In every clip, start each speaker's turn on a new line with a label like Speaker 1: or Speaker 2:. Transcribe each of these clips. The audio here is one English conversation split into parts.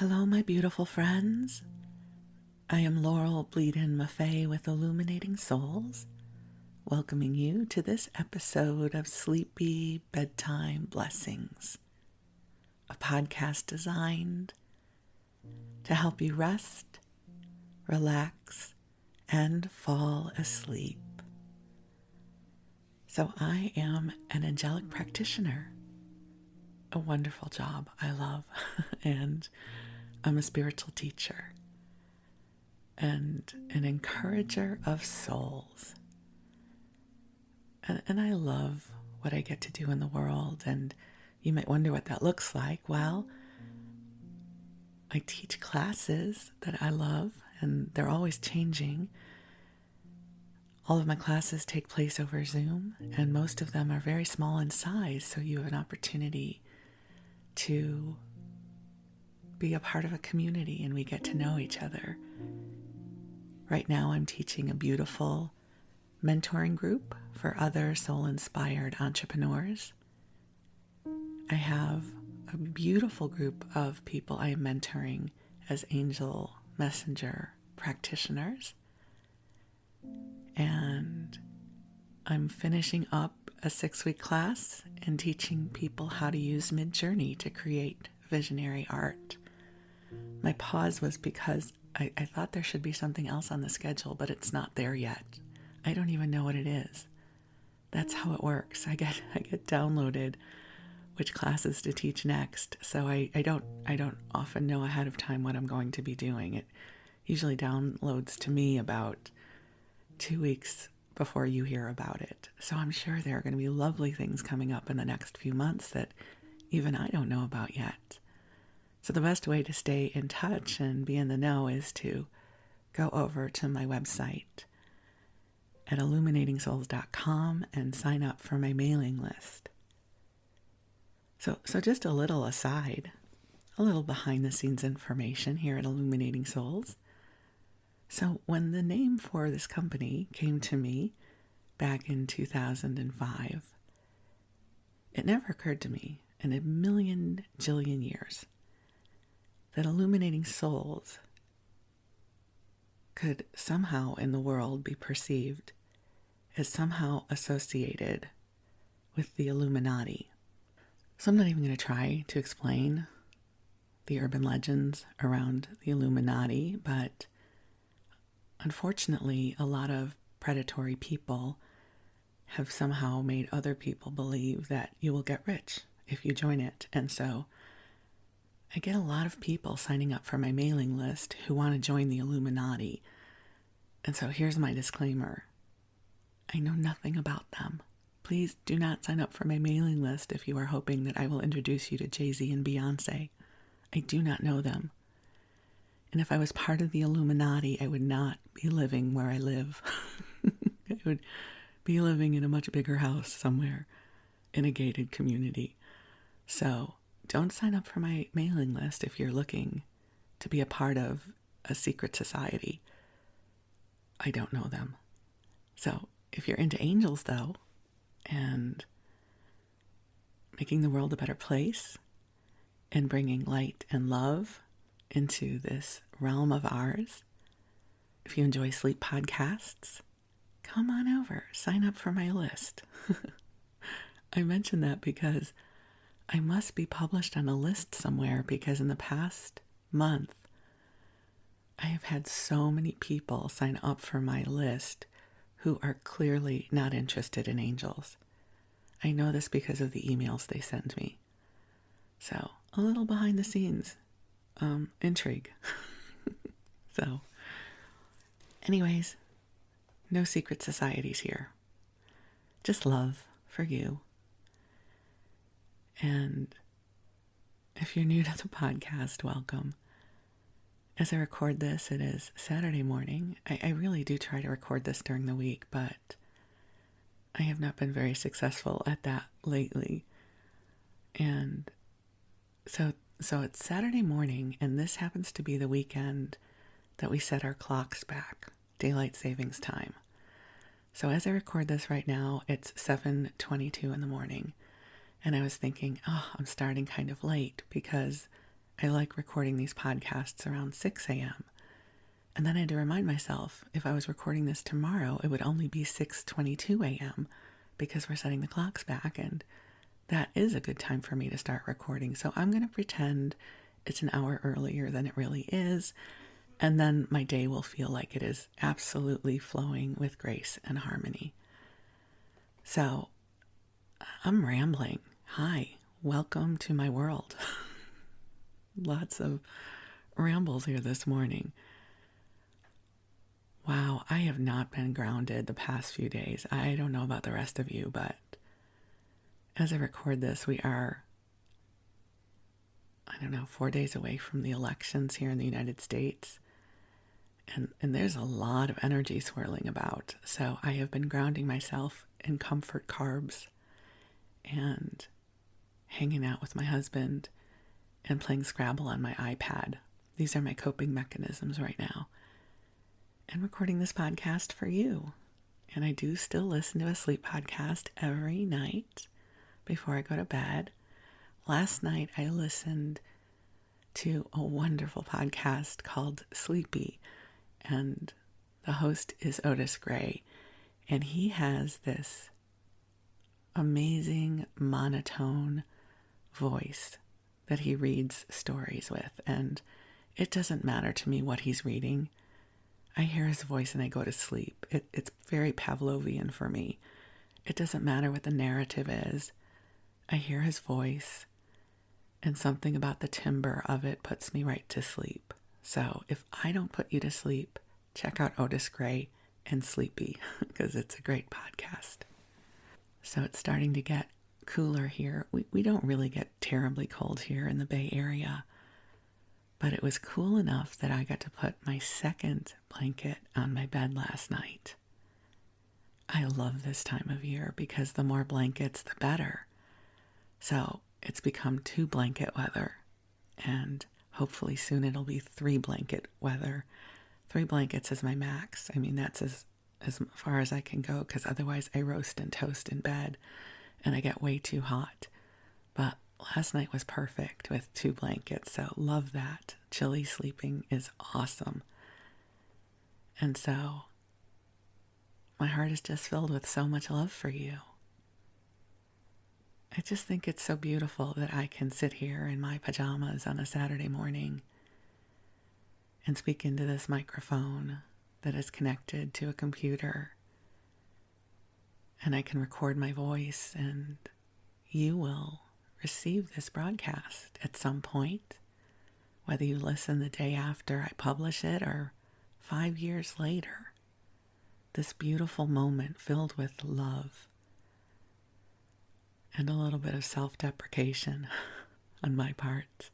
Speaker 1: Hello, my beautiful friends. I am Laurel Bleadon-Maffei with Illuminating Souls, welcoming you to this episode of Sleepy Bedtime Blessings, a podcast designed to help you rest, relax, and fall asleep. So I am an angelic practitioner, a wonderful job I love, and I'm a spiritual teacher and an encourager of souls. And I love what I get to do in the world, and you might wonder what that looks like. Well, I teach classes that I love, and they're always changing. All of my classes take place over Zoom, and most of them are very small in size, so you have an opportunity to be a part of a community and we get to know each other. Right now I'm teaching a beautiful mentoring group for other soul-inspired entrepreneurs. I have a beautiful group of people I am mentoring as angel messenger practitioners. And I'm finishing up a 6-week class and teaching people how to use Midjourney to create visionary art. My pause was because I thought there should be something else on the schedule, but it's not there yet. I don't even know what it is. That's how it works. I get downloaded which classes to teach next, so I don't often know ahead of time what I'm going to be doing. It usually downloads to me about 2 weeks before you hear about it. So I'm sure there are going to be lovely things coming up in the next few months that even I don't know about yet. So the best way to stay in touch and be in the know is to go over to my website at illuminatingsouls.com and sign up for my mailing list. So just a little aside, a little behind the scenes information here at Illuminating Souls. So when the name for this company came to me back in 2005, it never occurred to me in a million jillion years that Illuminating Souls could somehow in the world be perceived as somehow associated with the Illuminati. So I'm not even going to try to explain the urban legends around the Illuminati, but unfortunately, a lot of predatory people have somehow made other people believe that you will get rich if you join it. And so I get a lot of people signing up for my mailing list who want to join the Illuminati. And so here's my disclaimer. I know nothing about them. Please do not sign up for my mailing list if you are hoping that I will introduce you to Jay-Z and Beyonce. I do not know them. And if I was part of the Illuminati, I would not be living where I live. I would be living in a much bigger house somewhere in a gated community. So don't sign up for my mailing list if you're looking to be a part of a secret society. I don't know them. So if you're into angels, though, and making the world a better place and bringing light and love into this realm of ours, if you enjoy sleep podcasts, come on over, sign up for my list. I mention that because I must be published on a list somewhere, because in the past month, I have had so many people sign up for my list who are clearly not interested in angels. I know this because of the emails they send me. So, a little behind the scenes intrigue. So, anyways, no secret societies here. Just love for you. And if you're new to the podcast, welcome. As I record this, it is Saturday morning. I really do try to record this during the week, but I have not been very successful at that lately. And so it's Saturday morning, and this happens to be the weekend that we set our clocks back, daylight savings time. So as I record this right now, it's 7:22 in the morning. And I was thinking, I'm starting kind of late because I like recording these podcasts around 6 a.m. And then I had to remind myself, if I was recording this tomorrow, it would only be 6:22 a.m. because we're setting the clocks back, and that is a good time for me to start recording. So I'm going to pretend it's an hour earlier than it really is, and then my day will feel like it is absolutely flowing with grace and harmony. So I'm rambling. Hi, welcome to my world. Lots of rambles here this morning. Wow, I have not been grounded the past few days. I don't know about the rest of you, but as I record this, we are, 4 days away from the elections here in the United States. And there's a lot of energy swirling about. So I have been grounding myself in comfort carbs and hanging out with my husband and playing Scrabble on my iPad. These are my coping mechanisms right now. And recording this podcast for you. And I do still listen to a sleep podcast every night before I go to bed. Last night I listened to a wonderful podcast called Sleepy, and the host is Otis Gray, and he has this amazing monotone voice that he reads stories with, and it doesn't matter to me what he's reading. I hear his voice and I go to sleep. It's very Pavlovian for me. It doesn't matter what the narrative is. I hear his voice, and something about the timbre of it puts me right to sleep. So if I don't put you to sleep, check out Otis Gray and Sleepy, because it's a great podcast. So it's starting to get cooler here. We don't really get terribly cold here in the Bay Area, but it was cool enough that I got to put my second blanket on my bed last night. I love this time of year because the more blankets, the better. So it's become 2 blanket weather, and hopefully soon it'll be 3 blanket weather. 3 blankets is my max. I mean, that's as far as I can go, because otherwise I roast and toast in bed and I get way too hot. But last night was perfect with 2 blankets, so love that. Chilly sleeping is awesome. And so my heart is just filled with so much love for you. I just think it's so beautiful that I can sit here in my pajamas on a Saturday morning and speak into this microphone that is connected to a computer, and I can record my voice, and you will receive this broadcast at some point, whether you listen the day after I publish it or 5 years later. This beautiful moment filled with love and a little bit of self-deprecation on my part,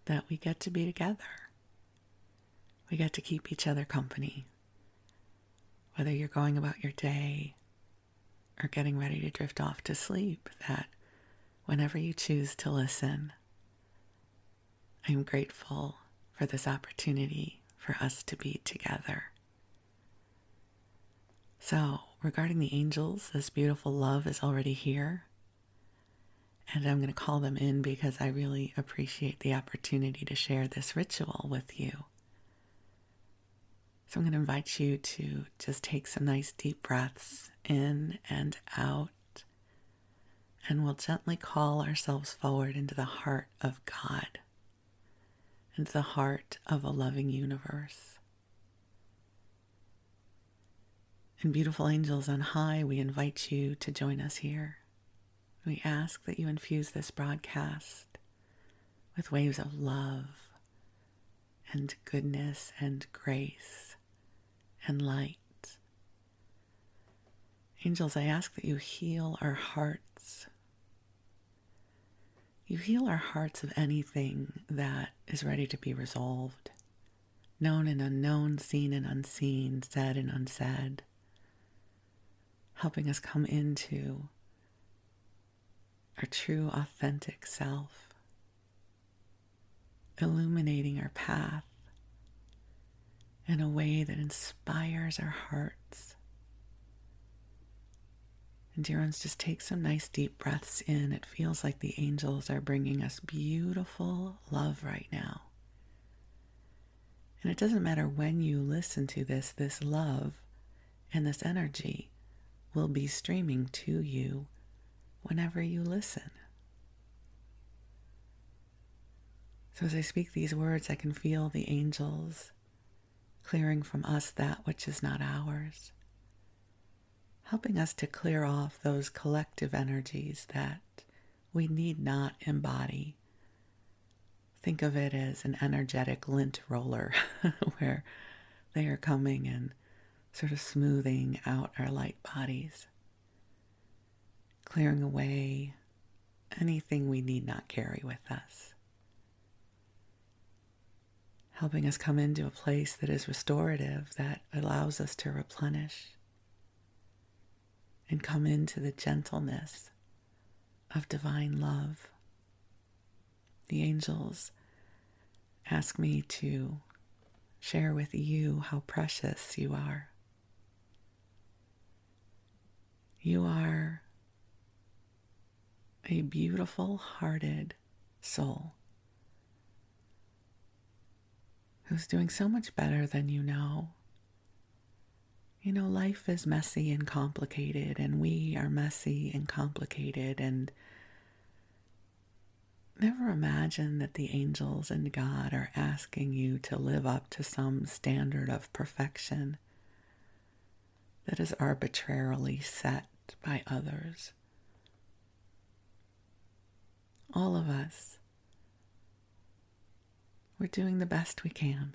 Speaker 1: that we get to be together. We get to keep each other company. Whether you're going about your day or getting ready to drift off to sleep, that whenever you choose to listen, I'm grateful for this opportunity for us to be together. So, regarding the angels, this beautiful love is already here, and I'm going to call them in because I really appreciate the opportunity to share this ritual with you. So I'm going to invite you to just take some nice deep breaths in and out, and we'll gently call ourselves forward into the heart of God, into the heart of a loving universe. And beautiful angels on high, we invite you to join us here. We ask that you infuse this broadcast with waves of love and goodness and grace and light. Angels, I ask that you heal our hearts. You heal our hearts of anything that is ready to be resolved, known and unknown, seen and unseen, said and unsaid, helping us come into our true, authentic self, illuminating our path in a way that inspires our hearts And dear ones, just take some nice deep breaths in. It feels like the angels are bringing us beautiful love right now. And it doesn't matter when you listen to this love and this energy will be streaming to you whenever you listen. So as I speak these words, I can feel the angels clearing from us that which is not ours, helping us to clear off those collective energies that we need not embody. Think of it as an energetic lint roller where they are coming and sort of smoothing out our light bodies, clearing away anything we need not carry with us, helping us come into a place that is restorative, that allows us to replenish and come into the gentleness of divine love. The angels ask me to share with you how precious you are. You are a beautiful-hearted soul who's doing so much better than you know. You know, life is messy and complicated, and we are messy and complicated, and never imagine that the angels and God are asking you to live up to some standard of perfection that is arbitrarily set by others. All of us, we're doing the best we can.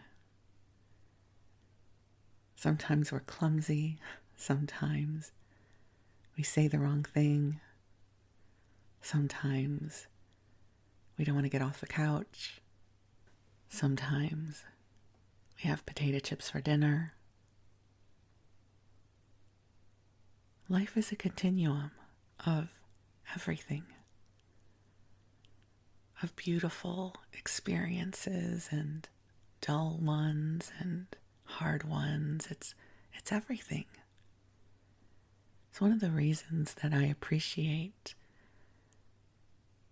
Speaker 1: Sometimes we're clumsy, sometimes we say the wrong thing, sometimes we don't want to get off the couch. Sometimes we have potato chips for dinner. Life is a continuum of everything, of beautiful experiences and dull ones and hard ones. It's everything. It's one of the reasons that I appreciate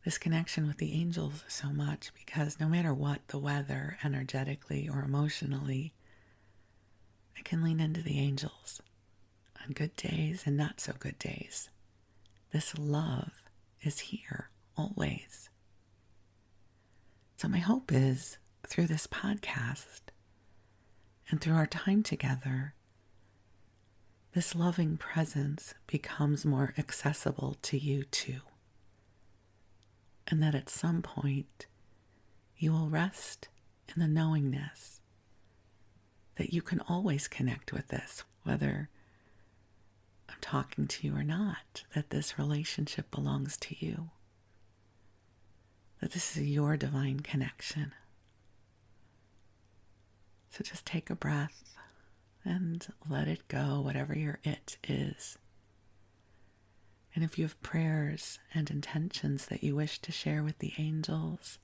Speaker 1: this connection with the angels so much, because no matter what the weather, energetically or emotionally, I can lean into the angels on good days and not so good days. This love is here always. So my hope is, through this podcast and through our time together, this loving presence becomes more accessible to you too. And that at some point you will rest in the knowingness that you can always connect with this, whether I'm talking to you or not, that this relationship belongs to you, that this is your divine connection. So just take a breath and let it go, whatever your it is. And if you have prayers and intentions that you wish to share with the angels,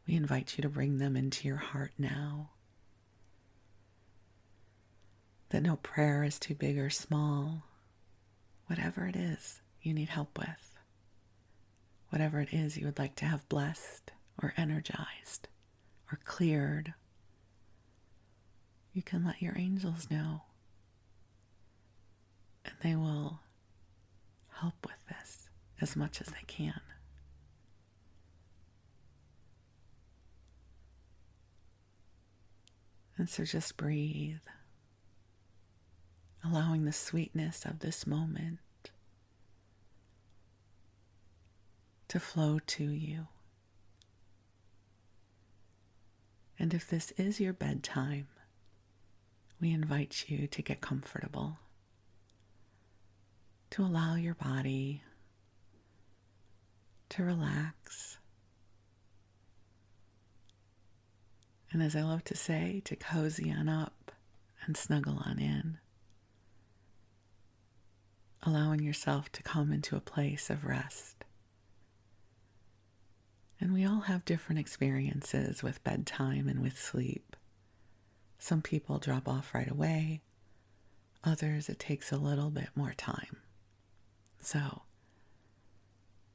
Speaker 1: we invite you to bring them into your heart now. That no prayer is too big or small. Whatever it is you need help with, whatever it is you would like to have blessed or energized or cleared, you can let your angels know. And they will help with this as much as they can. And so just breathe, allowing the sweetness of this moment to flow to you. And if this is your bedtime, we invite you to get comfortable, to allow your body to relax. And as I love to say, to cozy on up and snuggle on in, allowing yourself to come into a place of rest. And we all have different experiences with bedtime and with sleep. Some people drop off right away. Others, it takes a little bit more time. So,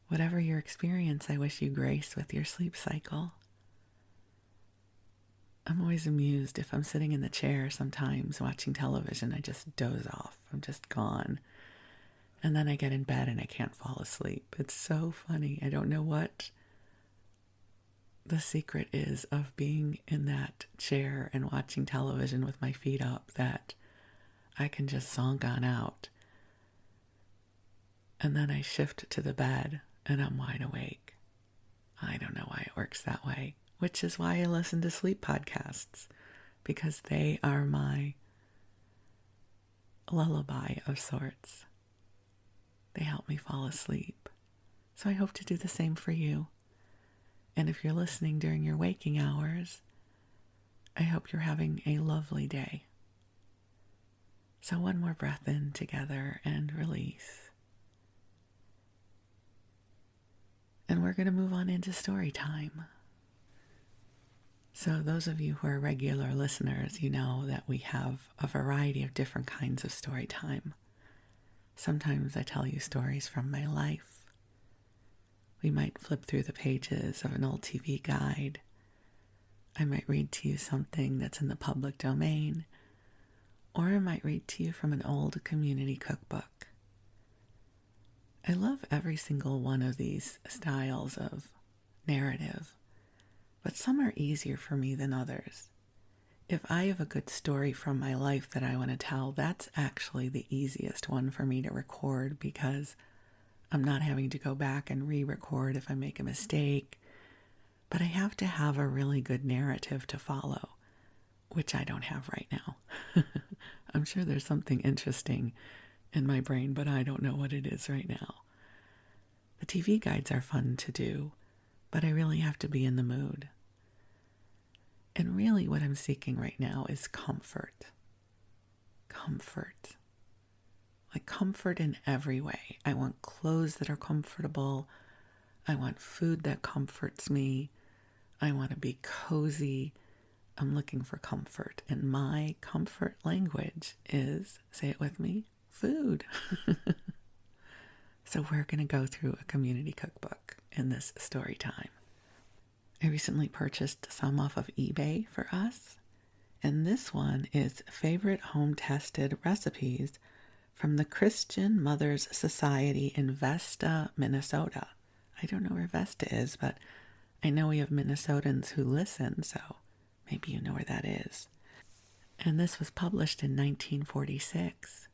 Speaker 1: whatever your experience, I wish you grace with your sleep cycle. I'm always amused if I'm sitting in the chair sometimes watching television, I just doze off. I'm just gone. And then I get in bed and I can't fall asleep. It's so funny. I don't know what the secret is of being in that chair and watching television with my feet up that I can just zonk on out. And then I shift to the bed and I'm wide awake. I don't know why it works that way, which is why I listen to sleep podcasts, because they are my lullaby of sorts. They help me fall asleep. So I hope to do the same for you. And if you're listening during your waking hours, I hope you're having a lovely day. So one more breath in together and release. And we're going to move on into story time. So those of you who are regular listeners, you know that we have a variety of different kinds of story time. Sometimes I tell you stories from my life. We might flip through the pages of an old TV guide. I might read to you something that's in the public domain, or I might read to you from an old community cookbook. I love every single one of these styles of narrative, but some are easier for me than others. If I have a good story from my life that I want to tell, that's actually the easiest one for me to record, because I'm not having to go back and re-record if I make a mistake. But I have to have a really good narrative to follow, which I don't have right now. I'm sure there's something interesting in my brain, but I don't know what it is right now. The TV guides are fun to do, but I really have to be in the mood. And really what I'm seeking right now is comfort. Comfort. Like comfort in every way. I want clothes that are comfortable. I want food that comforts me. I want to be cozy. I'm looking for comfort. And my comfort language is, say it with me, food. So we're going to go through a community cookbook in this story time. I recently purchased some off of eBay for us. And this one is Favorite Home-Tested Recipes from the Christian Mothers Society in Vesta, Minnesota. I don't know where Vesta is, but I know we have Minnesotans who listen, so maybe you know where that is. And this was published in 1946.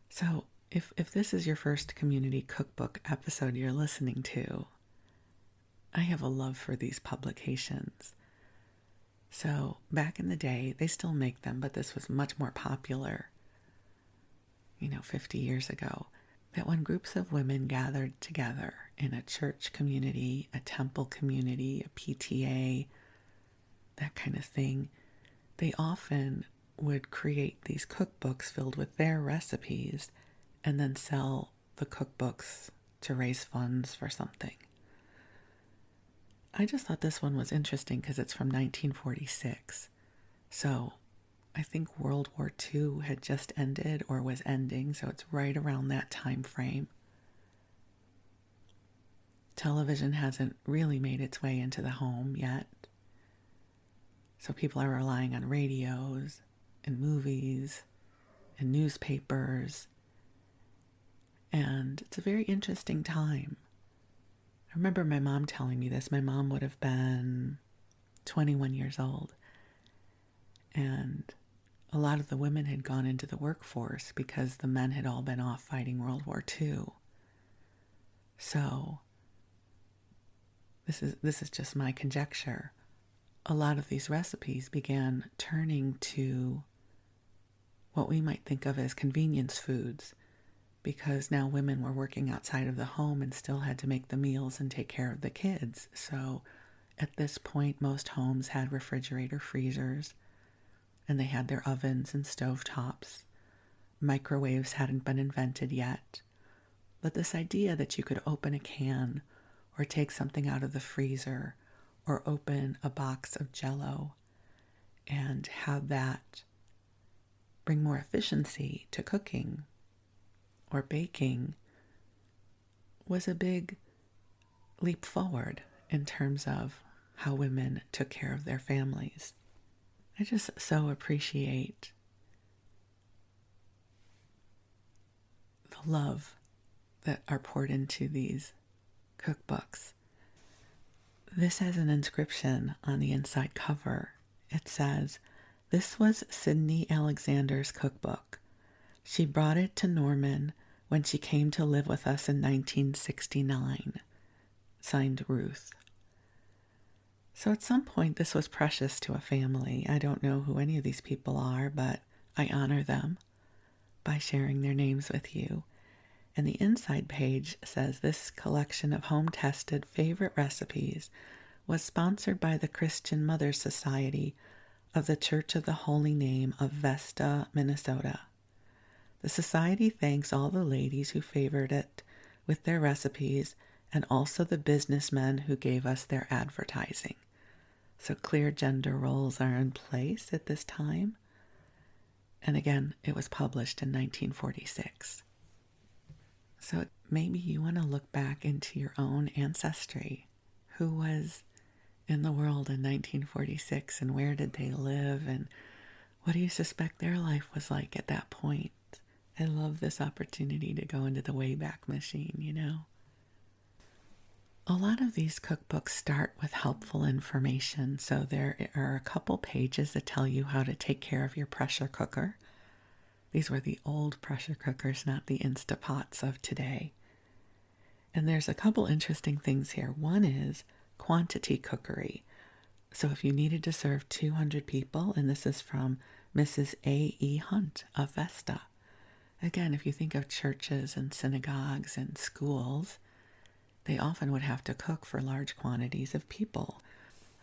Speaker 1: So if this is your first community cookbook episode you're listening to, I have a love for these publications. So back in the day, they still make them, but this was much more popular, 50 years ago, that when groups of women gathered together in a church community, a temple community, a PTA, that kind of thing, they often would create these cookbooks filled with their recipes and then sell the cookbooks to raise funds for something. I just thought this one was interesting because it's from 1946. So I think World War II had just ended or was ending, so it's right around that time frame. Television hasn't really made its way into the home yet. So people are relying on radios and movies and newspapers. And it's a very interesting time. I remember my mom telling me this. My mom would have been 21 years old. And a lot of the women had gone into the workforce because the men had all been off fighting World War II. So this is just my conjecture. A lot of these recipes began turning to what we might think of as convenience foods, because now women were working outside of the home and still had to make the meals and take care of the kids. So at this point, most homes had refrigerator freezers, and they had their ovens and stovetops. Microwaves hadn't been invented yet. But this idea that you could open a can or take something out of the freezer or open a box of Jell-O and have that bring more efficiency to cooking or baking was a big leap forward in terms of how women took care of their families. I just so appreciate the love that are poured into these cookbooks. This has an inscription on the inside cover. It says, "This was Sydney Alexander's cookbook. She brought it to Norman when she came to live with us in 1969. Signed, Ruth." So at some point this was precious to a family. I don't know who any of these people are, but I honor them by sharing their names with you. And the inside page says, "This collection of home-tested favorite recipes was sponsored by the Christian Mothers Society of the Church of the Holy Name of Vesta, Minnesota. The society thanks all the ladies who favored it with their recipes and also the businessmen who gave us their advertising." So clear gender roles are in place at this time. And again, it was published in 1946. So maybe you want to look back into your own ancestry. Who was in the world in 1946 and where did they live and what do you suspect their life was like at that point? I love this opportunity to go into the Wayback Machine, you know. A lot of these cookbooks start with helpful information. So there are a couple pages that tell you how to take care of your pressure cooker. These were the old pressure cookers, not the Instapots of today. And there's a couple interesting things here. One is quantity cookery. So if you needed to serve 200 people, and this is from Mrs. A.E. Hunt of Vesta. Again, if you think of churches and synagogues and schools, they often would have to cook for large quantities of people.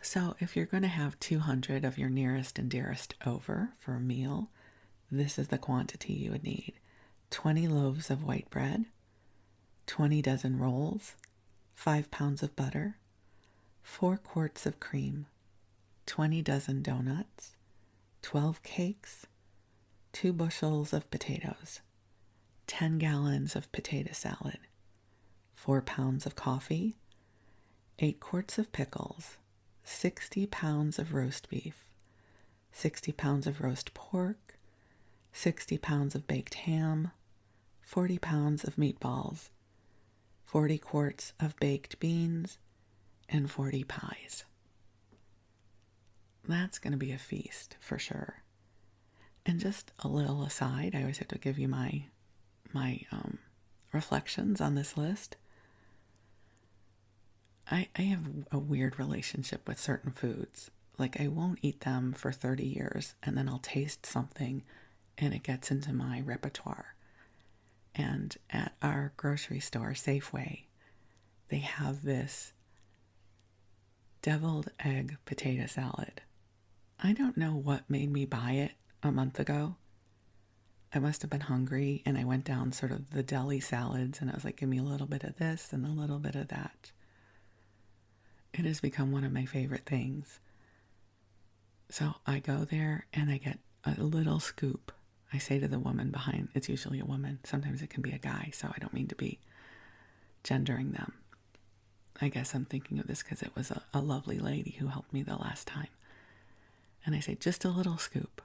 Speaker 1: So if you're going to have 200 of your nearest and dearest over for a meal, this is the quantity you would need. 20 loaves of white bread, 20 dozen rolls, 5 pounds of butter, 4 quarts of cream, 20 dozen donuts, 12 cakes, 2 bushels of potatoes, 10 gallons of potato salad, 4 pounds of coffee, 8 quarts of pickles, 60 pounds of roast beef, 60 pounds of roast pork, 60 pounds of baked ham, 40 pounds of meatballs, 40 quarts of baked beans, and 40 pies. That's going to be a feast for sure. And just a little aside, I always have to give you my reflections on this list. I have a weird relationship with certain foods. Like I won't eat them for 30 years and then I'll taste something and it gets into my repertoire. And at our grocery store, Safeway, they have this deviled egg potato salad. I don't know what made me buy it a month ago. I must have been hungry and I went down sort of the deli salads and I was like, give me a little bit of this and a little bit of that. It has become one of my favorite things. So I go there and I get a little scoop. I say to the woman behind, it's usually a woman. Sometimes it can be a guy, so I don't mean to be gendering them. I guess I'm thinking of this because it was a lovely lady who helped me the last time. And I say, just a little scoop.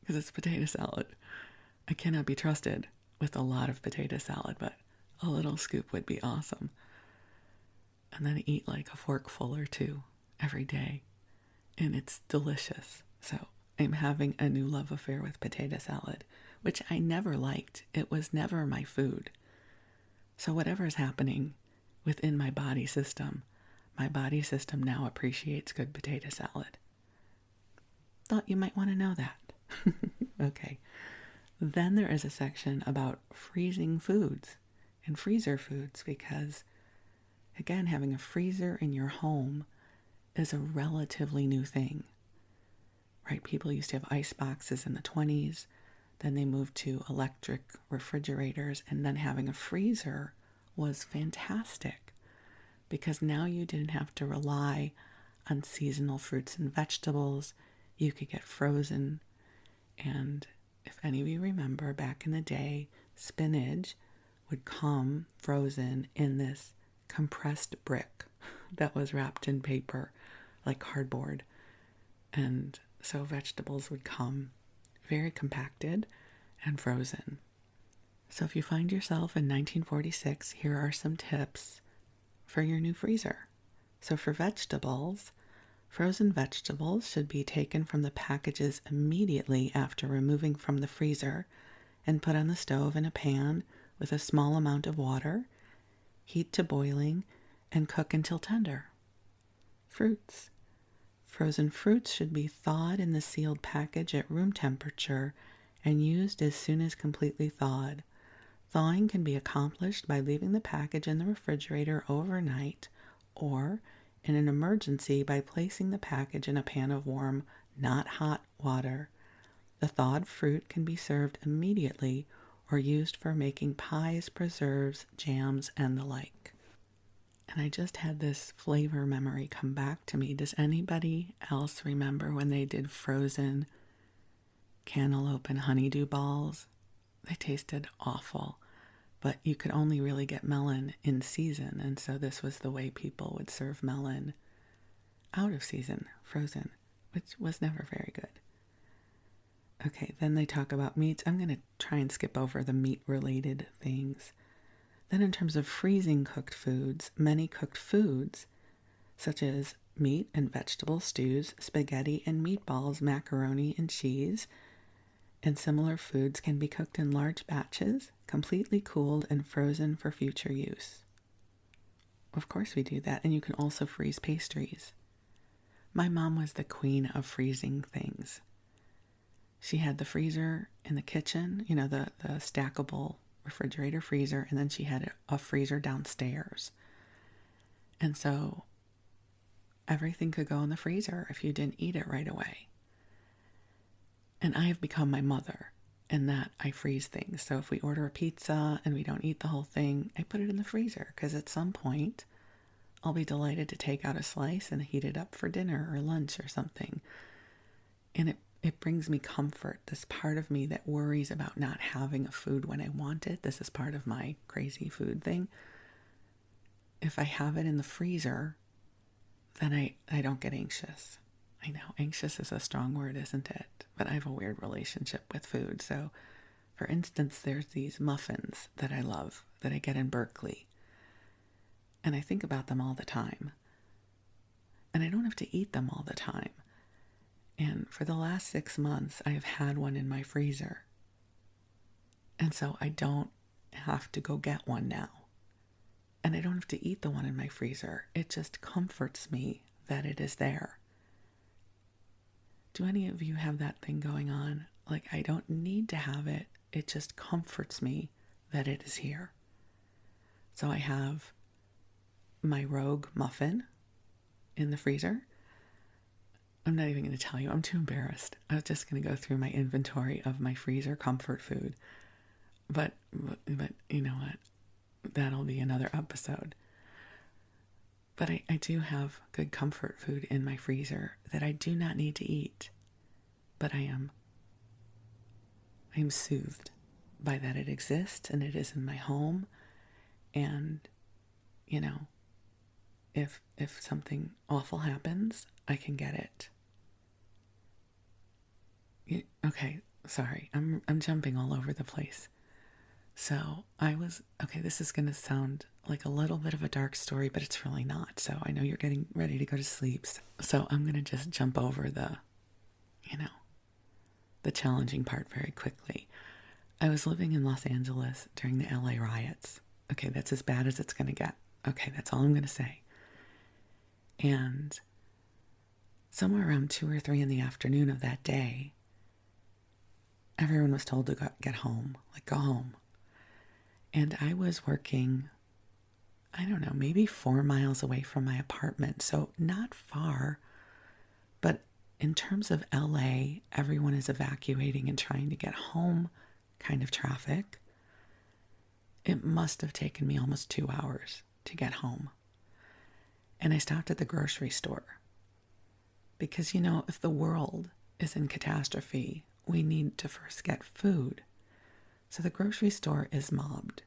Speaker 1: Because it's potato salad. I cannot be trusted with a lot of potato salad, but a little scoop would be awesome. And then I eat like a forkful or two every day. And it's delicious. So I'm having a new love affair with potato salad, which I never liked. It was never my food. So whatever is happening within my body system now appreciates good potato salad. Thought you might want to know that. Okay. Then there is a section about freezing foods and freezer foods because, again, having a freezer in your home is a relatively new thing. Right? People used to have ice boxes in the 20s. Then they moved to electric refrigerators. And then having a freezer was fantastic because now you didn't have to rely on seasonal fruits and vegetables. You could get frozen. And if any of you remember back in the day, spinach would come frozen in this compressed brick that was wrapped in paper, like cardboard. And so vegetables would come very compacted and frozen. So if you find yourself in 1946, here are some tips for your new freezer. So for vegetables, frozen vegetables should be taken from the packages immediately after removing from the freezer and put on the stove in a pan with a small amount of water, heat to boiling, and cook until tender. Fruits. Frozen fruits should be thawed in the sealed package at room temperature and used as soon as completely thawed. Thawing can be accomplished by leaving the package in the refrigerator overnight or, in an emergency, by placing the package in a pan of warm, not hot water. The thawed fruit can be served immediately or used for making pies, preserves, jams, and the like. And I just had this flavor memory come back to me. Does anybody else remember when they did frozen cantaloupe and honeydew balls? They tasted awful, but you could only really get melon in season, and so this was the way people would serve melon out of season, frozen, which was never very good. Okay, then they talk about meats. I'm going to try and skip over the meat-related things. Then in terms of freezing cooked foods, many cooked foods, such as meat and vegetable stews, spaghetti and meatballs, macaroni and cheese, and similar foods can be cooked in large batches, completely cooled and frozen for future use. Of course we do that, and you can also freeze pastries. My mom was the queen of freezing things. She had the freezer in the kitchen, the stackable refrigerator freezer, and then she had a freezer downstairs. And so everything could go in the freezer if you didn't eat it right away. And I have become my mother in that I freeze things. So if we order a pizza and we don't eat the whole thing, I put it in the freezer because at some point I'll be delighted to take out a slice and heat it up for dinner or lunch or something. And it brings me comfort. This part of me that worries about not having a food when I want it. This is part of my crazy food thing. If I have it in the freezer, then I don't get anxious. I know, anxious is a strong word, isn't it? But I have a weird relationship with food. So, for instance, there's these muffins that I love that I get in Berkeley. And I think about them all the time. And I don't have to eat them all the time. And for the last 6 months, I have had one in my freezer. And so I don't have to go get one now. And I don't have to eat the one in my freezer. It just comforts me that it is there. Do any of you have that thing going on? Like, I don't need to have it. It just comforts me that it is here. So I have my Rogue muffin in the freezer. I'm not even going to tell you. I'm too embarrassed. I was just going to go through my inventory of my freezer comfort food. But you know what? That'll be another episode. But I do have good comfort food in my freezer that I do not need to eat. But I am soothed by that it exists and it is in my home. And, if something awful happens, I can get it. Okay, sorry. I'm jumping all over the place. So this is going to sound like a little bit of a dark story, but it's really not. So I know you're getting ready to go to sleep. So I'm going to just jump over the challenging part very quickly. I was living in Los Angeles during the LA riots. Okay, that's as bad as it's going to get. Okay, that's all I'm going to say. And somewhere around 2 or 3 in the afternoon of that day, everyone was told to get home, go home. And I was working, I don't know, maybe 4 miles away from my apartment. So not far, but in terms of LA, everyone is evacuating and trying to get home kind of traffic. It must have taken me almost 2 hours to get home. And I stopped at the grocery store. Because, if the world is in catastrophe, we need to first get food. So the grocery store is mobbed.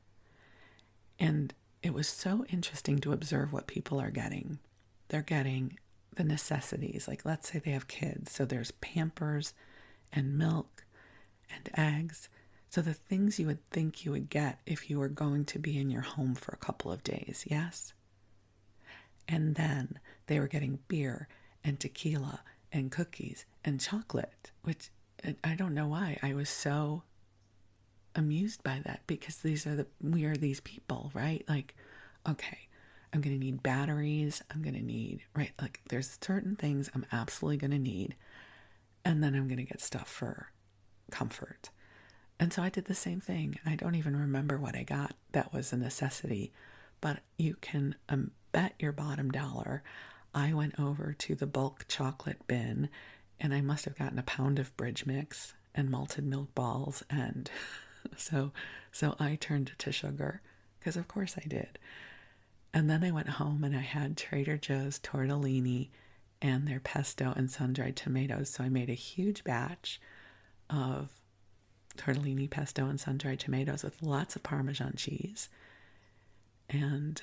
Speaker 1: And it was so interesting to observe what people are getting. They're getting the necessities. Like, let's say they have kids. So there's Pampers and milk and eggs. So the things you would think you would get if you were going to be in your home for a couple of days, yes? And then they were getting beer and tequila and cookies and chocolate, which I don't know why. I was so amused by that, because we are these people, right? Like, okay, I'm going to need batteries. I'm going to need, right? Like, there's certain things I'm absolutely going to need. And then I'm going to get stuff for comfort. And so I did the same thing. I don't even remember what I got that was a necessity, but you can bet your bottom dollar I went over to the bulk chocolate bin, and I must have gotten a pound of bridge mix and malted milk balls, and so I turned to sugar, because of course I did. And then I went home and I had Trader Joe's tortellini and their pesto and sun-dried tomatoes. So I made a huge batch of tortellini, pesto, and sun-dried tomatoes with lots of Parmesan cheese. And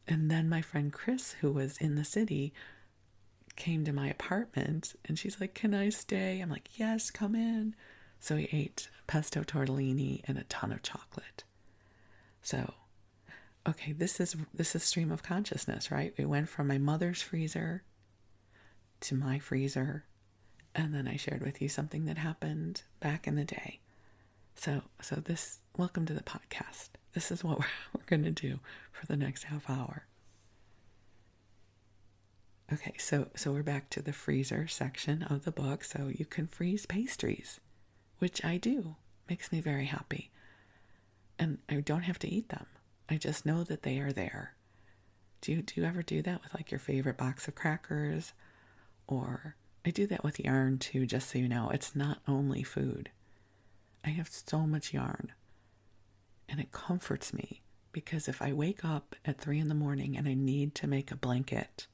Speaker 1: then my friend Chris, who was in the city, came to my apartment, and she's like, "Can I stay?" I'm like, "Yes, come in." So we ate pesto tortellini and a ton of chocolate. So, okay, this is stream of consciousness, right? We went from my mother's freezer to my freezer, and then I shared with you something that happened back in the day. So welcome to the podcast. This is what we're going to do for the next half hour. Okay, so we're back to the freezer section of the book. So you can freeze pastries, which I do. Makes me very happy. And I don't have to eat them. I just know that they are there. Do you ever do that with like your favorite box of crackers? Or I do that with yarn too, just so you know. It's not only food. I have so much yarn. And it comforts me, because if I wake up at 3 a.m. and I need to make a blanket,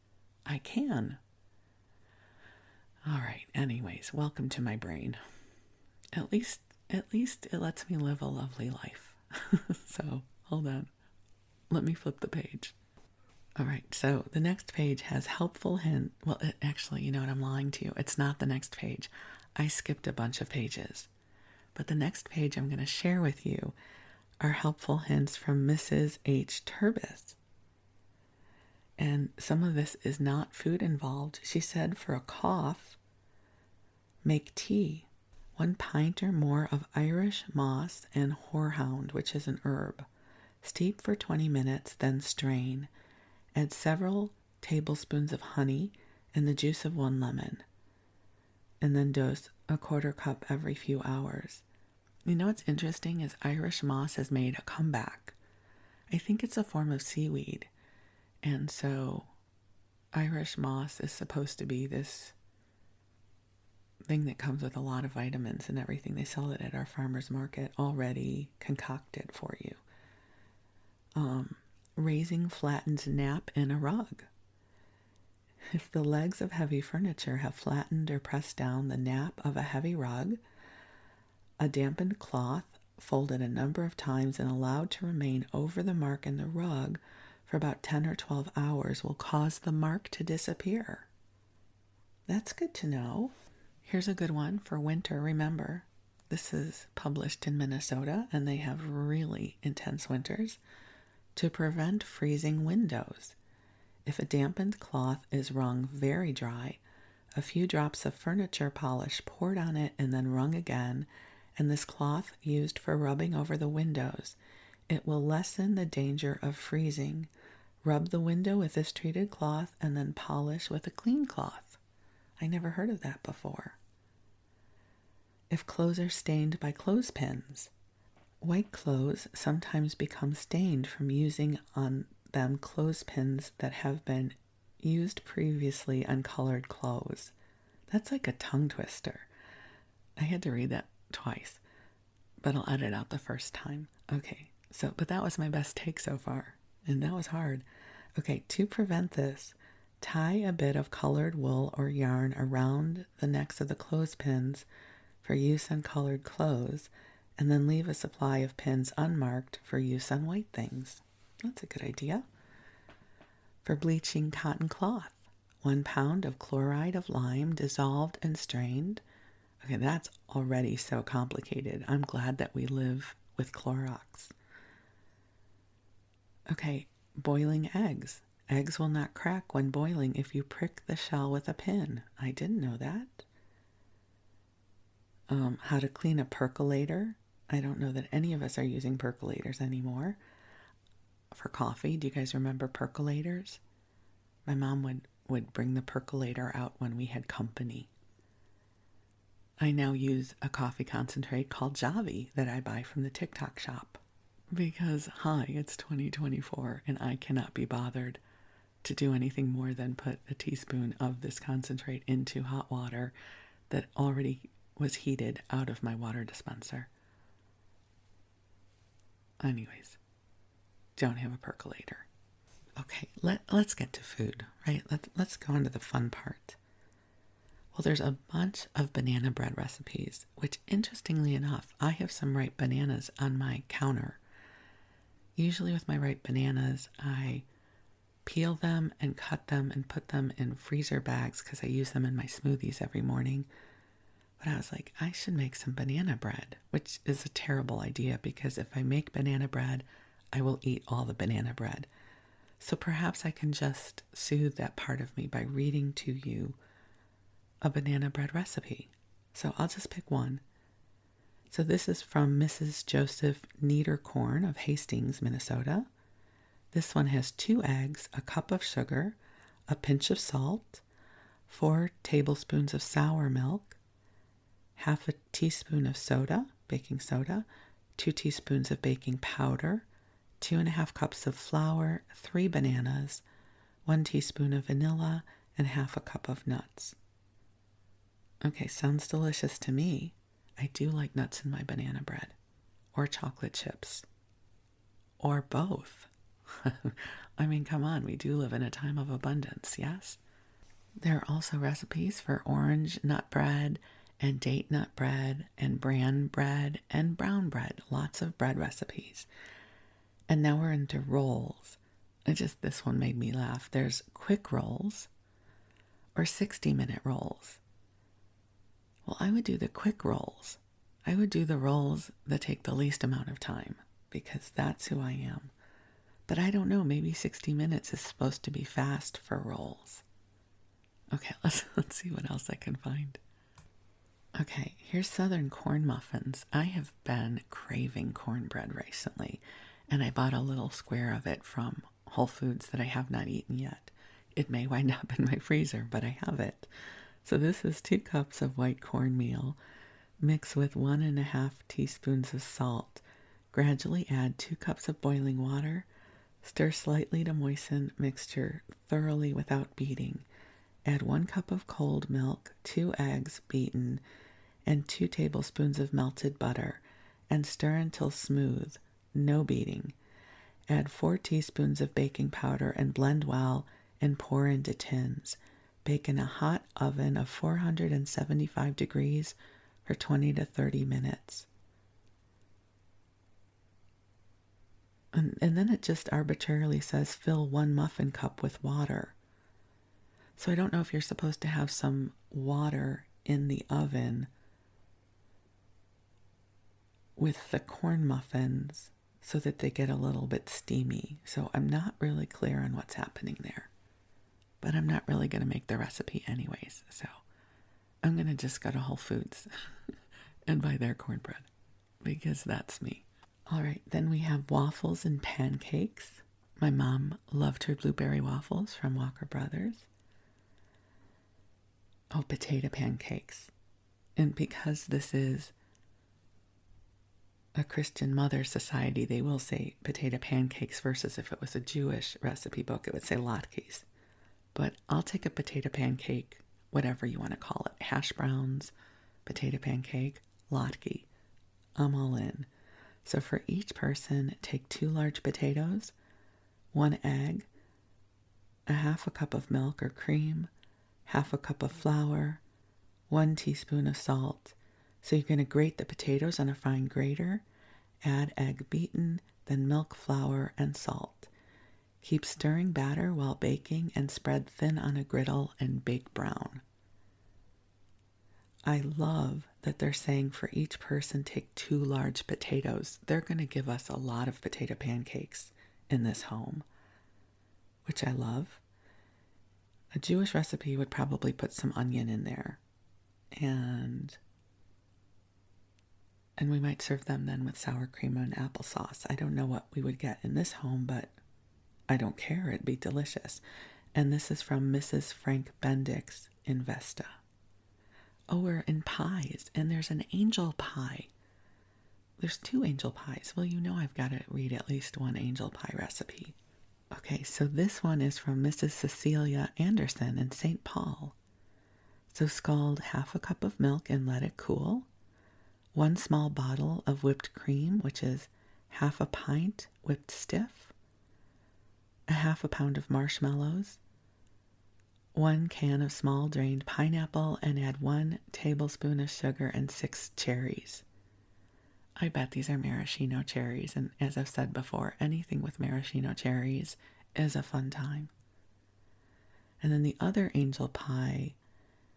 Speaker 1: I can. All right. Anyways, welcome to my brain. At least it lets me live a lovely life. So hold on. Let me flip the page. All right. So the next page has helpful hint. Well, actually, you know what? I'm lying to you. It's not the next page. I skipped a bunch of pages. But the next page I'm going to share with you are helpful hints from Mrs. H. Turbis. And some of this is not food involved. She said for a cough, make tea, 1 pint or more of Irish moss and horehound, which is an herb. Steep for 20 minutes, then strain. Add several tablespoons of honey and the juice of 1 lemon. And then dose a 1/4 cup every few hours. You know what's interesting is Irish moss has made a comeback. I think it's a form of seaweed. And so Irish moss is supposed to be this thing that comes with a lot of vitamins and everything. They sell it at our farmer's market already concocted for you. Raising flattened nap in a rug. If the legs of heavy furniture have flattened or pressed down the nap of a heavy rug, a dampened cloth, folded a number of times and allowed to remain over the mark in the rug for about 10 or 12 hours, will cause the mark to disappear. That's good to know. Here's a good one for winter. Remember, this is published in Minnesota, and they have really intense winters. To prevent freezing windows, if a dampened cloth is wrung very dry, a few drops of furniture polish poured on it and then wrung again, and this cloth used for rubbing over the windows, it will lessen the danger of freezing. Rub the window with this treated cloth and then polish with a clean cloth. I never heard of that before. If clothes are stained by clothespins, white clothes sometimes become stained from using on them clothespins that have been used previously on colored clothes. That's like a tongue twister. I had to read that twice, but I'll edit out the first time. Okay, but that was my best take so far, and that was hard. Okay, to prevent this, tie a bit of colored wool or yarn around the necks of the clothespins for use on colored clothes, and then leave a supply of pins unmarked for use on white things. That's a good idea. For bleaching cotton cloth, 1 pound of chloride of lime dissolved and strained. Okay, that's already so complicated. I'm glad that we live with Clorox. Okay, boiling eggs. Eggs will not crack when boiling if you prick the shell with a pin. I didn't know that. How to clean a percolator. I don't know that any of us are using percolators anymore. For coffee, do you guys remember percolators? My mom would bring the percolator out when we had company. I now use a coffee concentrate called Javi that I buy from the TikTok shop. Because, hi, it's 2024 and I cannot be bothered to do anything more than put a teaspoon of this concentrate into hot water that already was heated out of my water dispenser. Anyways, don't have a percolator. Okay, let's get to food, right? Let's go on to the fun part. Well, there's a bunch of banana bread recipes, which interestingly enough, I have some ripe bananas on my counter. Usually with my ripe bananas, I peel them and cut them and put them in freezer bags because I use them in my smoothies every morning. But I was like, I should make some banana bread, which is a terrible idea because if I make banana bread, I will eat all the banana bread. So perhaps I can just soothe that part of me by reading to you a banana bread recipe. So I'll just pick one. So this is from Mrs. Joseph Niederkorn of Hastings, Minnesota. This one has 2 eggs, a cup of sugar, a pinch of salt, 4 tablespoons of sour milk, half a teaspoon of soda, baking soda, 2 teaspoons of baking powder, 2.5 cups of flour, 3 bananas, 1 teaspoon of vanilla, and half a cup of nuts. Okay, sounds delicious to me. I do like nuts in my banana bread, or chocolate chips, or both. I mean, come on, we do live in a time of abundance, yes? There are also recipes for orange nut bread and date nut bread and bran bread and brown bread. Lots of bread recipes. And now we're into rolls. This one made me laugh. There's quick rolls or 60-minute rolls. Well, I would do the quick rolls. I would do the rolls that take the least amount of time because that's who I am. But I don't know, maybe 60 minutes is supposed to be fast for rolls. Okay, let's see what else I can find. Okay, here's Southern corn muffins. I have been craving cornbread recently, and I bought a little square of it from Whole Foods that I have not eaten yet. It may wind up in my freezer, but I have it. So this is 2 cups of white cornmeal. Mix with 1.5 teaspoons of salt. Gradually add 2 cups of boiling water. Stir slightly to moisten mixture thoroughly without beating. Add 1 cup of cold milk, 2 eggs beaten, and 2 tablespoons of melted butter, and stir until smooth, no beating. Add 4 teaspoons of baking powder and blend well and pour into tins. Bake in a hot oven of 475 degrees for 20 to 30 minutes. And then it just arbitrarily says fill 1 muffin cup with water. So I don't know if you're supposed to have some water in the oven with the corn muffins so that they get a little bit steamy. So I'm not really clear on what's happening there. But I'm not really going to make the recipe anyways. So I'm going to just go to Whole Foods and buy their cornbread because that's me. All right, then we have waffles and pancakes. My mom loved her blueberry waffles from Walker Brothers. Oh, potato pancakes. And because this is a Christian Mother Society, they will say potato pancakes versus if it was a Jewish recipe book, it would say latkes. But I'll take a potato pancake, whatever you want to call it. Hash browns, potato pancake, latke. I'm all in. So for each person, take 2 large potatoes, 1 egg, a half a cup of milk or cream, half a cup of flour, 1 teaspoon of salt. So you're going to grate the potatoes on a fine grater, add egg beaten, then milk, flour, and salt. Keep stirring batter while baking and spread thin on a griddle and bake brown. I love that they're saying for each person take 2 large potatoes. They're going to give us a lot of potato pancakes in this home, which I love. A Jewish recipe would probably put some onion in there. And we might serve them then with sour cream and applesauce. I don't know what we would get in this home, but I don't care. It'd be delicious. And this is from Mrs. Frank Bendix in Vesta. Oh, we're in pies, and there's an angel pie. There's 2 angel pies. Well, you know I've got to read at least one angel pie recipe. Okay, so this one is from Mrs. Cecilia Anderson in St. Paul. So scald half a cup of milk and let it cool. 1 small bottle of whipped cream, which is half a pint whipped stiff. A half a pound of marshmallows. 1 can of small drained pineapple, and add 1 tablespoon of sugar and 6 cherries. I bet these are maraschino cherries, and as I've said before, anything with maraschino cherries is a fun time. And then the other angel pie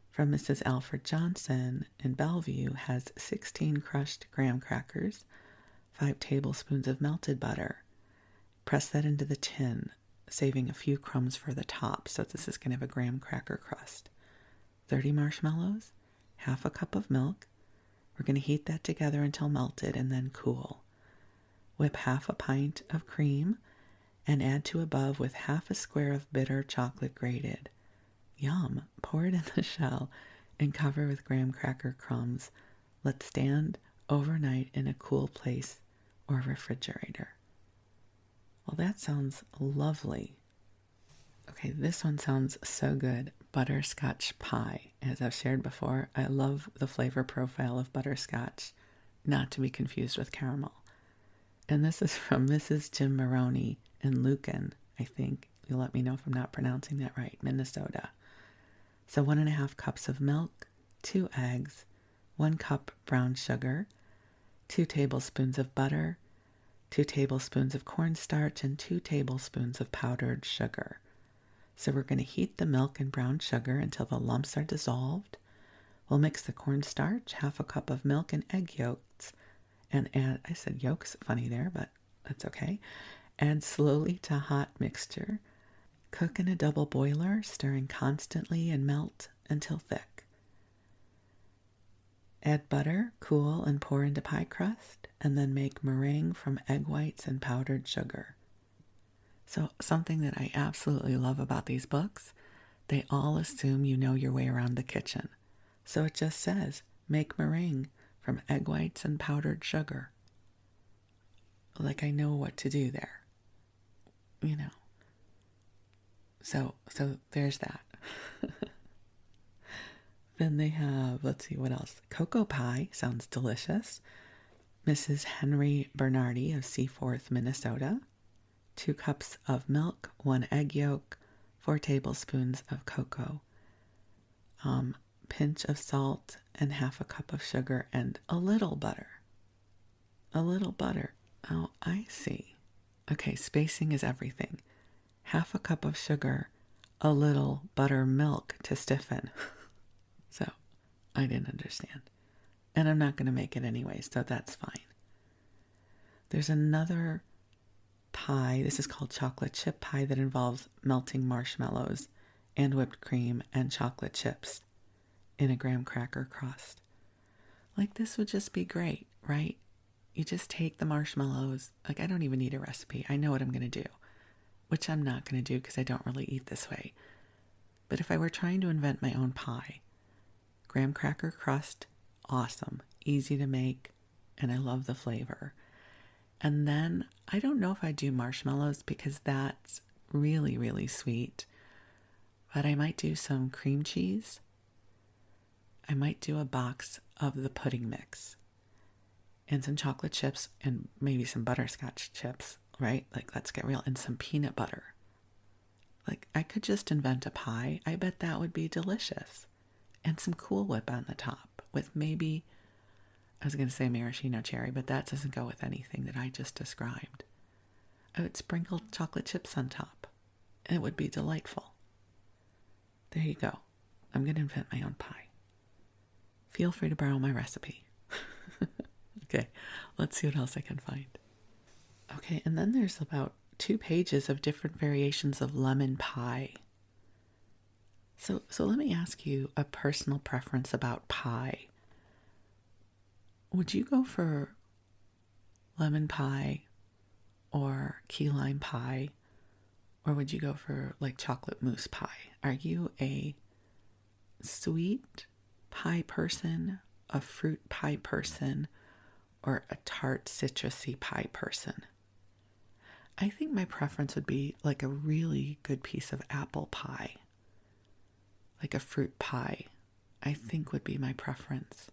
Speaker 1: from Mrs. Alfred Johnson in Bellevue has 16 crushed graham crackers, 5 tablespoons of melted butter. Press that into the tin, saving a few crumbs for the top, so this is going to have a graham cracker crust. 30 marshmallows, half a cup of milk. We're going to heat that together until melted and then cool. Whip half a pint of cream and add to above with half a square of bitter chocolate grated. Yum! Pour it in the shell and cover with graham cracker crumbs. Let stand overnight in a cool place or refrigerator. Well, that sounds lovely. Okay, this one sounds so good. Butterscotch pie. As I've shared before, I love the flavor profile of butterscotch, not to be confused with caramel. And this is from Mrs. Jim Maroney in Lucan, I think. You'll let me know if I'm not pronouncing that right, Minnesota. So 1.5 cups of milk, 2 eggs, 1 cup brown sugar, 2 tablespoons of butter, 2 tablespoons of cornstarch, and 2 tablespoons of powdered sugar. So we're going to heat the milk and brown sugar until the lumps are dissolved. We'll mix the cornstarch, half a cup of milk, and egg yolks. And add, I said yolks, funny there, but that's okay. Add slowly to hot mixture. Cook in a double boiler, stirring constantly, and melt until thick. Add butter, cool, and pour into pie crust, and then make meringue from egg whites and powdered sugar. So something that I absolutely love about these books, they all assume you know your way around the kitchen. So it just says, make meringue from egg whites and powdered sugar. Like I know what to do there. You know. So there's that. Then they have, let's see what else. Cocoa pie sounds delicious. Mrs. Henry Bernardi of Seaforth, Minnesota. 2 cups of milk, 1 egg yolk, 4 tablespoons of cocoa, pinch of salt, and half a cup of sugar, and a little butter. A little butter. Oh, I see. Okay, spacing is everything. Half a cup of sugar, a little buttermilk to stiffen. So, I didn't understand. And I'm not going to make it anyway, so that's fine. There's another pie. This is called chocolate chip pie that involves melting marshmallows and whipped cream and chocolate chips in a graham cracker crust. Like this would just be great, right? You just take the marshmallows. Like I don't even need a recipe. I know what I'm going to do, which I'm not going to do because I don't really eat this way. But if I were trying to invent my own pie, graham cracker crust, awesome, easy to make, and I love the flavor. And then I don't know if I do marshmallows because that's really, really sweet. But I might do some cream cheese. I might do a box of the pudding mix and some chocolate chips and maybe some butterscotch chips, right? Like, let's get real. And some peanut butter. Like, I could just invent a pie. I bet that would be delicious. And some Cool Whip on the top with maybe, I was going to say maraschino cherry, but that doesn't go with anything that I just described. I would sprinkle chocolate chips on top. And it would be delightful. There you go. I'm going to invent my own pie. Feel free to borrow my recipe. Okay, let's see what else I can find. Okay, and then there's about 2 pages of different variations of lemon pie. So let me ask you a personal preference about pie. Would you go for lemon pie or key lime pie, or would you go for like chocolate mousse pie? Are you a sweet pie person, a fruit pie person, or a tart citrusy pie person? I think my preference would be like a really good piece of apple pie. Like a fruit pie, I think would be my preference.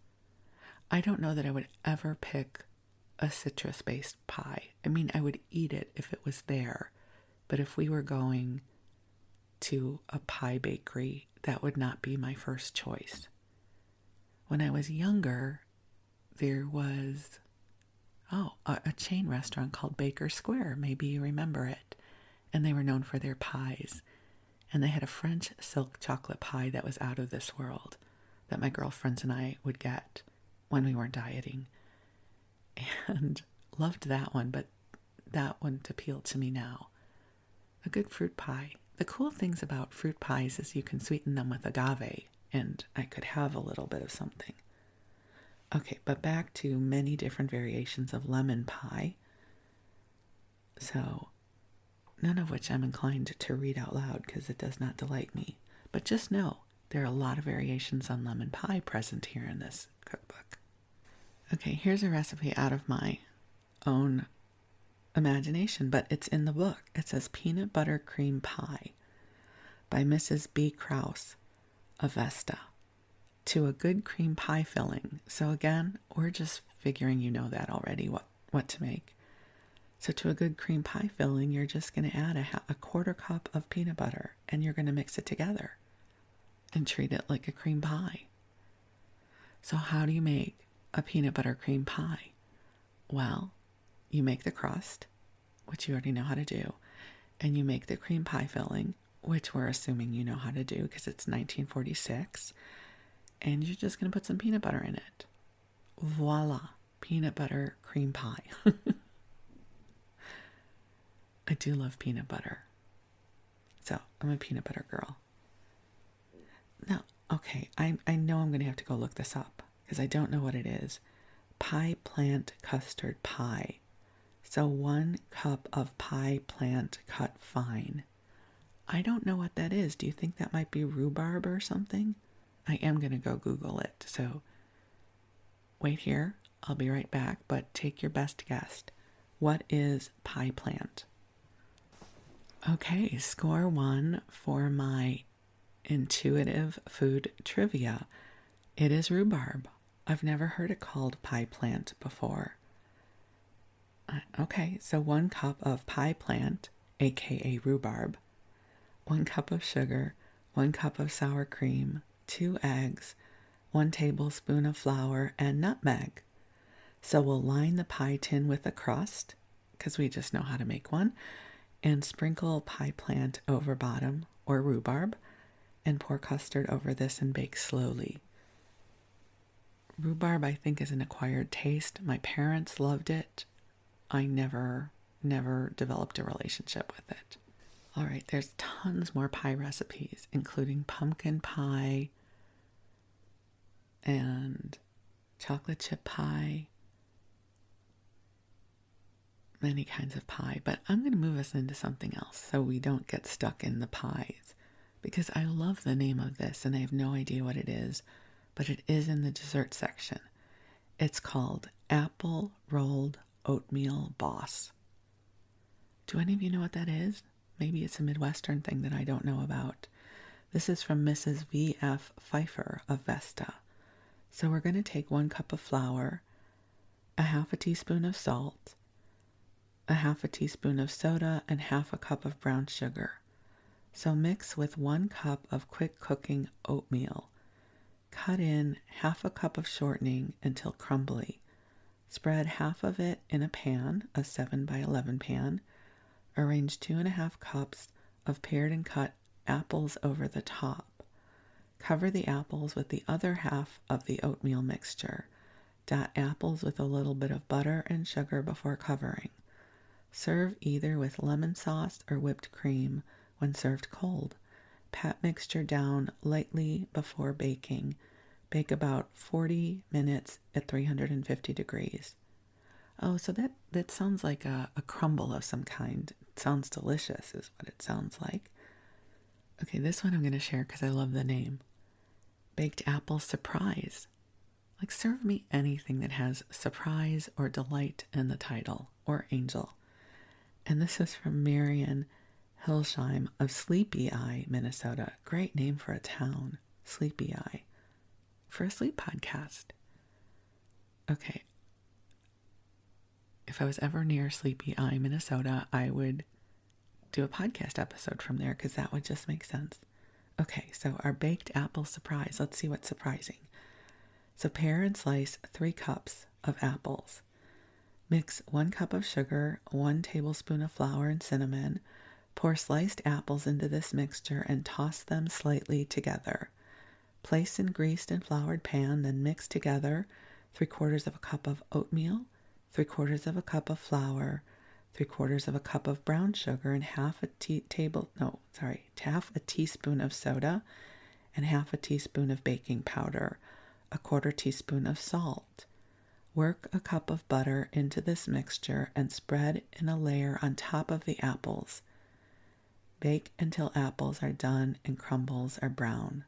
Speaker 1: I don't know that I would ever pick a citrus-based pie. I mean, I would eat it if it was there, but if we were going to a pie bakery, that would not be my first choice. When I was younger, there was a chain restaurant called Baker Square. Maybe you remember it. And they were known for their pies. And they had a French silk chocolate pie that was out of this world that my girlfriends and I would get when we weren't dieting. And loved that one, but that wouldn't appeal to me now. A good fruit pie. The cool things about fruit pies is you can sweeten them with agave, and I could have a little bit of something. Okay, but back to many different variations of lemon pie. So, none of which I'm inclined to read out loud because it does not delight me. But just know, there are a lot of variations on lemon pie present here in this cookbook. Okay, here's a recipe out of my own imagination, but it's in the book. It says Peanut Butter Cream Pie by Mrs. B. Krause of Vesta. To a good cream pie filling. So again, we're just figuring you know that already, what to make. So to a good cream pie filling, you're just going to add a quarter cup of peanut butter, and you're going to mix it together and treat it like a cream pie. So how do you make a peanut butter cream pie? Well, you make the crust, which you already know how to do, and you make the cream pie filling, which we're assuming you know how to do because it's 1946. And you're just going to put some peanut butter in it. Voila, peanut butter cream pie. I do love peanut butter. So, I'm a peanut butter girl. Now, okay, I know I'm going to have to go look this up because I don't know what it is. Pie plant custard pie. So 1 cup of pie plant cut fine. I don't know what that is. Do you think that might be rhubarb or something? I am going to go Google it, so wait here. I'll be right back, but take your best guess. What is pie plant? Okay, score 1 for my intuitive food trivia. It is rhubarb. I've never heard it called pie plant before. Okay, so 1 cup of pie plant, aka rhubarb, 1 cup of sugar, 1 cup of sour cream, 2 eggs, 1 tablespoon of flour, and nutmeg. So we'll line the pie tin with a crust, because we just know how to make one, and sprinkle pie plant over bottom, or rhubarb, and pour custard over this and bake slowly. Rhubarb, I think, is an acquired taste. My parents loved it. I never developed a relationship with it. All right, there's tons more pie recipes, including pumpkin pie and chocolate chip pie, many kinds of pie. But I'm going to move us into something else so we don't get stuck in the pies, because I love the name of this and I have no idea what it is, but it is in the dessert section. It's called Apple Rolled Oatmeal Boss. Do any of you know what that is? Maybe it's a Midwestern thing that I don't know about. This is from Mrs. V.F. Pfeiffer of Vesta. So we're going to take 1 cup of flour, a half a teaspoon of salt, a half a teaspoon of soda, and half a cup of brown sugar. So mix with 1 cup of quick cooking oatmeal. Cut in half a cup of shortening until crumbly. Spread half of it in a pan, a 7 by 11 pan. Arrange 2.5 cups of pared and cut apples over the top. Cover the apples with the other half of the oatmeal mixture. Dot apples with a little bit of butter and sugar before covering. Serve either with lemon sauce or whipped cream when served cold. Pat mixture down lightly before baking. Bake about 40 minutes at 350 degrees. Oh, so that sounds like a crumble of some kind. It sounds delicious is what it sounds like. Okay, this one I'm going to share because I love the name. Baked apple surprise. Like, serve me anything that has surprise or delight in the title, or angel. And this is from Marion Hilsheim of Sleepy Eye, Minnesota. Great name for a town, Sleepy Eye, for a sleep podcast. Okay. If I was ever near Sleepy Eye, Minnesota, I would do a podcast episode from there because that would just make sense. Okay, so our baked apple surprise. Let's see what's surprising. So pare and slice 3 cups of apples. Mix 1 cup of sugar, 1 tablespoon of flour and cinnamon. Pour sliced apples into this mixture and toss them slightly together. Place in greased and floured pan, then mix together 3/4 of a cup of oatmeal, 3/4 of a cup of flour, 3/4 of a cup of brown sugar, and half a teaspoon of soda, and half a teaspoon of baking powder, 1/4 teaspoon of salt. Work a cup of butter into this mixture and spread in a layer on top of the apples. Bake until apples are done and crumbles are brown.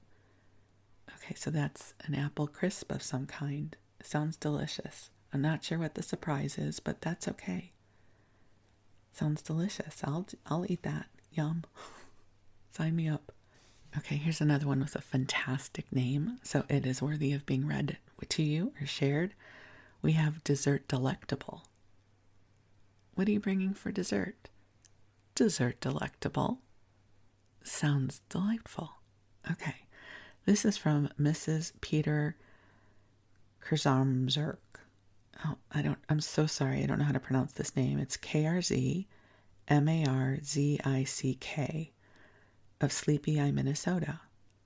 Speaker 1: Okay, so that's an apple crisp of some kind. Sounds delicious. I'm not sure what the surprise is, but that's okay. Sounds delicious. I'll eat that. Yum. Sign me up. Okay, here's another one with a fantastic name, so it is worthy of being read to you or shared. We have dessert delectable. What are you bringing for dessert? Dessert delectable. Sounds delightful. Okay, this is from Mrs. Peter Krzamzerk. Oh, I'm so sorry. I don't know how to pronounce this name. It's Krzmarzik of Sleepy Eye, Minnesota.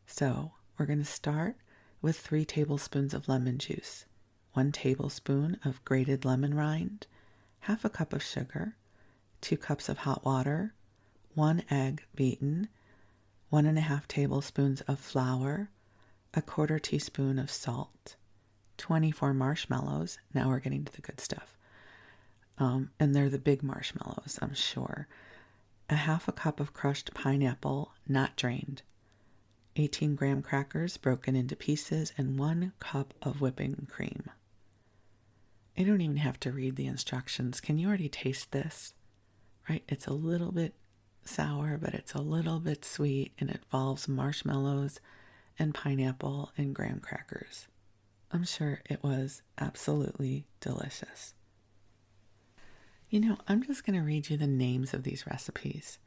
Speaker 1: So we're going to start with 3 tablespoons of lemon juice, 1 tablespoon of grated lemon rind, half a cup of sugar, 2 cups of hot water, 1 egg beaten, 1.5 tablespoons of flour, 1/4 teaspoon of salt, 24 marshmallows. Now we're getting to the good stuff. And they're the big marshmallows, I'm sure. 1/2 cup of crushed pineapple, not drained. 18 graham crackers broken into pieces, and 1 cup of whipping cream. I don't even have to read the instructions. Can you already taste this? Right? It's a little bit sour, but it's a little bit sweet, and it involves marshmallows and pineapple and graham crackers. I'm sure it was absolutely delicious. You know, I'm just going to read you the names of these recipes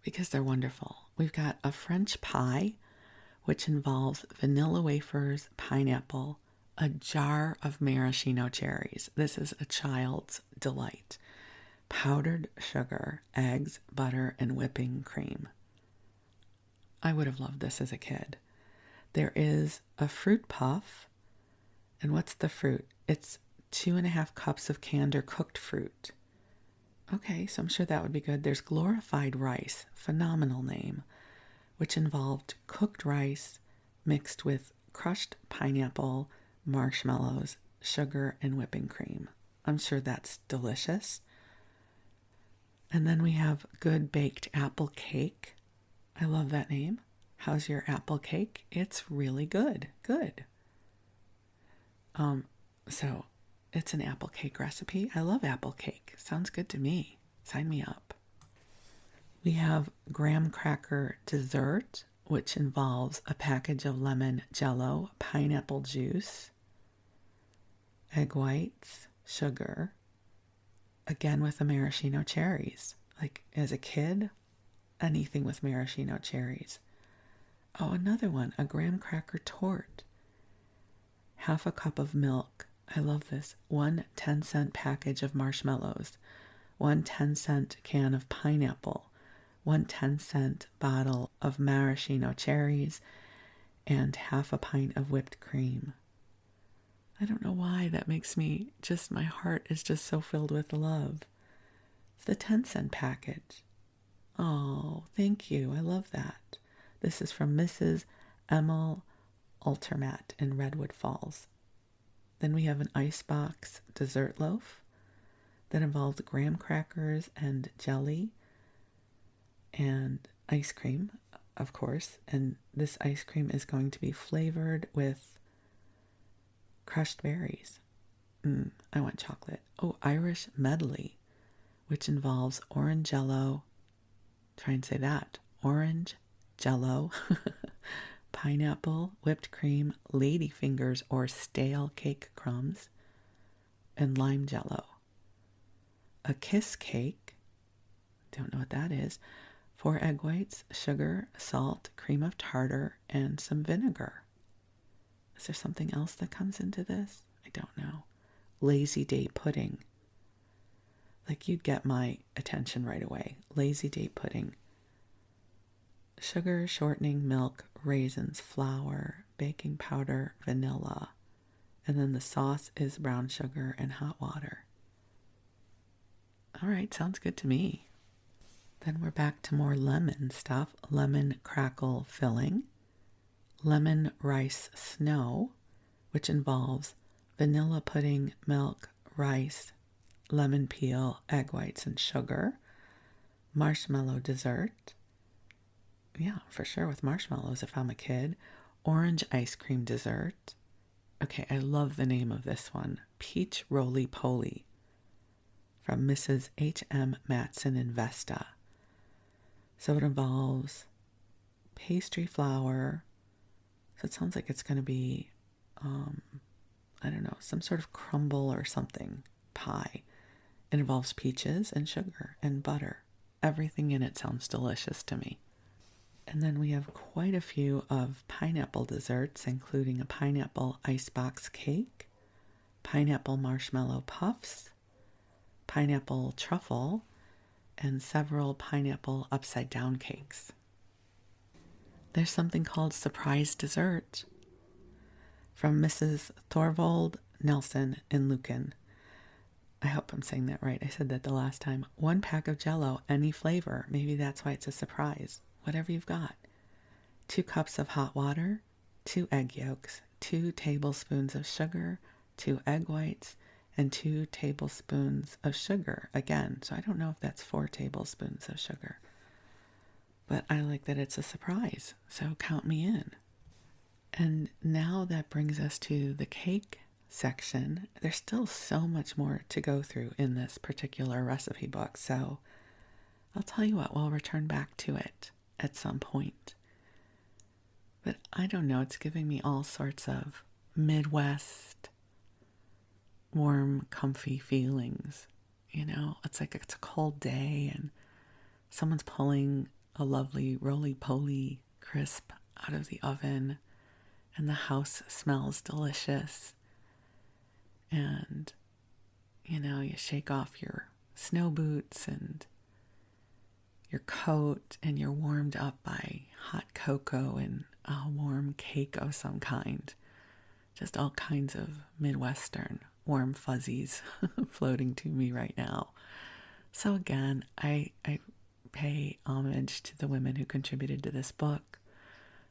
Speaker 1: because they're wonderful. We've got a French pie, which involves vanilla wafers, pineapple, a jar of maraschino cherries. This is a child's delight. Powdered sugar, eggs, butter, and whipping cream. I would have loved this as a kid. There is a fruit puff. And what's the fruit? It's 2.5 cups of canned or cooked fruit. Okay, so I'm sure that would be good. There's glorified rice, phenomenal name, which involved cooked rice mixed with crushed pineapple, marshmallows, sugar, and whipping cream. I'm sure that's delicious. And then we have good baked apple cake. I love that name. How's your apple cake? It's really good. Good. So it's an apple cake recipe. I love apple cake. Sounds good to me. Sign me up. We have graham cracker dessert, which involves a package of lemon jello, pineapple juice, egg whites, sugar, again with the maraschino cherries. Like as a kid, anything with maraschino cherries. Oh, another one, a graham cracker torte. Half a cup of milk. I love this. 1 10-cent package of marshmallows. one 10-cent can of pineapple, one 10-cent bottle of maraschino cherries, and half a pint of whipped cream. I don't know why that makes me my heart is just so filled with love. It's the 10-cent package. Oh, thank you. I love that. This is from Mrs. Emil Altermat in Redwood Falls. Then we have an icebox dessert loaf that involves graham crackers and jelly and ice cream, of course. And this ice cream is going to be flavored with crushed berries. I want chocolate. Oh, Irish medley, which involves orange jello. Try and say that. Orange jello, pineapple, whipped cream, ladyfingers or stale cake crumbs, and lime jello. A kiss cake, don't know what that is, 4 egg whites, sugar, salt, cream of tartar, and some vinegar. Is there something else that comes into this? I don't know. Lazy day pudding. Like, you'd get my attention right away. Lazy day pudding. Sugar, shortening, milk, raisins, flour, baking powder, vanilla. And then the sauce is brown sugar and hot water. All right, sounds good to me. Then we're back to more lemon stuff. Lemon crackle filling. Lemon rice snow, which involves vanilla pudding, milk, rice, lemon peel, egg whites, and sugar. Marshmallow dessert. Yeah, for sure, with marshmallows if I'm a kid. Orange ice cream dessert. Okay, I love the name of this one. Peach roly-poly from Mrs. H.M. Matson in Vesta. So it involves pastry flour. So it sounds like it's going to be, I don't know, some sort of crumble or something, pie. It involves peaches and sugar and butter. Everything in it sounds delicious to me. And then we have quite a few of pineapple desserts, including a pineapple icebox cake, pineapple marshmallow puffs, pineapple truffle, and several pineapple upside down cakes. There's something called surprise dessert from Mrs. Thorvald Nelson in Lucan. I hope I'm saying that right. I said that the last time. 1 pack of Jell-O, any flavor. Maybe that's why it's a surprise. Whatever you've got. 2 cups of hot water, 2 egg yolks, 2 tablespoons of sugar, 2 egg whites, and 2 tablespoons of sugar. Again, so I don't know if that's 4 tablespoons of sugar. But I like that it's a surprise, so count me in. And now that brings us to the cake section. There's still so much more to go through in this particular recipe book, so I'll tell you what, we'll return back to it at some point. But I don't know, it's giving me all sorts of Midwest, warm, comfy feelings. You know, it's like it's a cold day and someone's pulling a lovely roly-poly crisp out of the oven and the house smells delicious. And, you know, you shake off your snow boots and your coat and you're warmed up by hot cocoa and a warm cake of some kind. Just all kinds of Midwestern warm fuzzies floating to me right now. So again, I pay homage to the women who contributed to this book,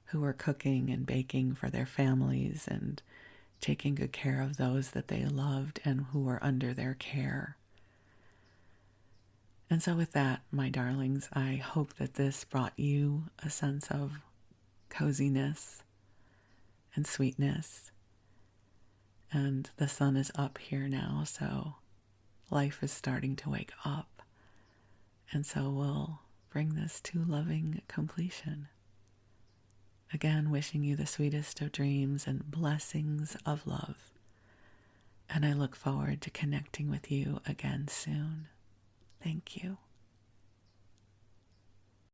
Speaker 1: who were cooking and baking for their families and taking good care of those that they loved and who were under their care. And so with that, my darlings, I hope that this brought you a sense of coziness and sweetness. And the sun is up here now, so life is starting to wake up. And so we'll bring this to loving completion. Again, wishing you the sweetest of dreams and blessings of love. And I look forward to connecting with you again soon. Thank you.